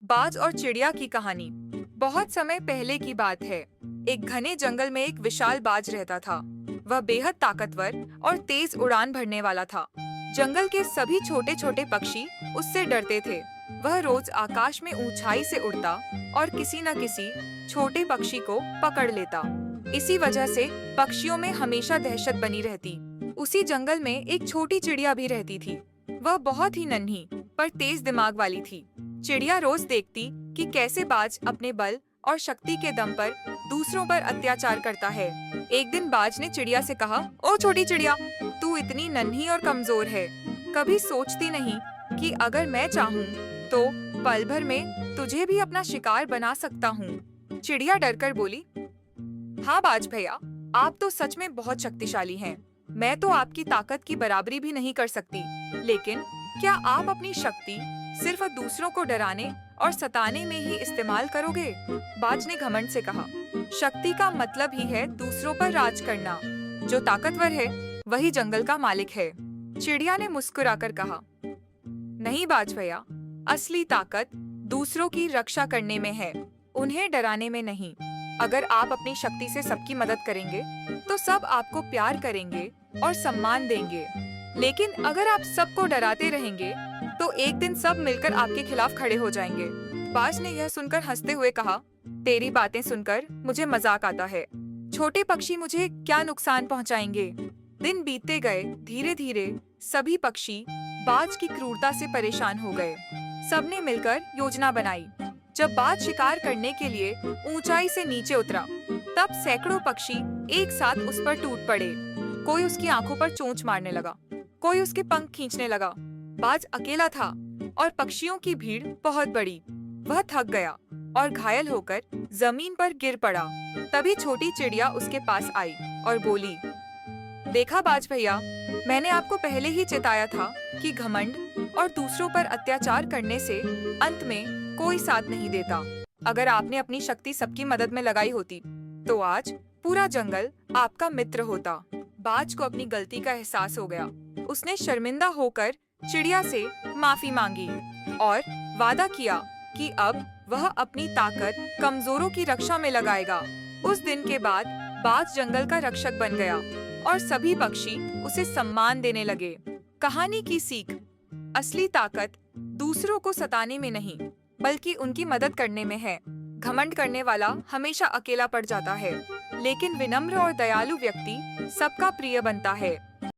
बाज और चिड़िया की कहानी। बहुत समय पहले की बात है। एक घने जंगल में एक विशाल बाज रहता था। वह बेहद ताकतवर और तेज उड़ान भरने वाला था। जंगल के सभी छोटे छोटे पक्षी उससे डरते थे। वह रोज आकाश में ऊंचाई से उड़ता और किसी न किसी छोटे पक्षी को पकड़ लेता। इसी वजह से पक्षियों में हमेशा दहशत बनी रहती। उसी जंगल में एक छोटी चिड़िया भी रहती थी। वह बहुत ही नन्ही पर तेज दिमाग वाली थी। चिड़िया रोज देखती कि कैसे बाज अपने बल और शक्ति के दम पर दूसरों पर अत्याचार करता है। एक दिन बाज ने चिड़िया से कहा, ओ छोटी चिड़िया, तू इतनी नन्ही और कमजोर है, कभी सोचती नहीं कि अगर मैं चाहूँ तो पल भर में तुझे भी अपना शिकार बना सकता हूँ। चिड़िया डरकर बोली, हाँ बाज भैया, आप तो सच में बहुत शक्तिशाली हैं। मैं तो आपकी ताकत की बराबरी भी नहीं कर सकती, लेकिन क्या आप अपनी शक्ति सिर्फ दूसरों को डराने और सताने में ही इस्तेमाल करोगे? बाज ने घमंड से कहा, शक्ति का मतलब ही है दूसरों पर राज करना। जो ताकतवर है वही जंगल का मालिक है। चिड़िया ने मुस्कुराकर कहा, नहीं बाज भैया, असली ताकत दूसरों की रक्षा करने में है, उन्हें डराने में नहीं। अगर आप अपनी शक्ति से सबकी मदद करेंगे तो सब आपको प्यार करेंगे और सम्मान देंगे। लेकिन अगर आप सबको डराते रहेंगे तो एक दिन सब मिलकर आपके खिलाफ खड़े हो जाएंगे। बाज ने यह सुनकर हंसते हुए कहा, तेरी बातें सुनकर मुझे मजाक आता है। छोटे पक्षी मुझे क्या नुकसान पहुंचाएंगे? दिन बीतते गए। धीरे धीरे सभी पक्षी बाज की क्रूरता से परेशान हो गए। सबने मिलकर योजना बनाई। जब बाज शिकार करने के लिए ऊंचाई से नीचे उतरा, तब सैकड़ों पक्षी एक साथ उस पर टूट पड़े। कोई उसकी आंखों पर चोंच मारने लगा, कोई उसके पंख खींचने लगा। बाज अकेला था और पक्षियों की भीड़ बहुत बड़ी। वह थक गया और घायल होकर जमीन पर गिर पड़ा। तभी छोटी चिड़िया उसके पास आई और बोली, देखा बाज भैया, मैंने आपको पहले ही चेताया था कि घमंड और दूसरों पर अत्याचार करने से अंत में कोई साथ नहीं देता। अगर आपने अपनी शक्ति सबकी मदद में लगाई होती तो आज पूरा जंगल आपका मित्र होता। बाज को अपनी गलती का एहसास हो गया। उसने शर्मिंदा होकर चिड़िया से माफी मांगी और वादा किया कि अब वह अपनी ताकत कमजोरों की रक्षा में लगाएगा। उस दिन के बाद बाज जंगल का रक्षक बन गया और सभी पक्षी उसे सम्मान देने लगे। कहानी की सीख, असली ताकत दूसरों को सताने में नहीं बल्कि उनकी मदद करने में है। घमंड करने वाला हमेशा अकेला पड़ जाता है, लेकिन विनम्र और दयालु व्यक्ति सबका प्रिय बनता है।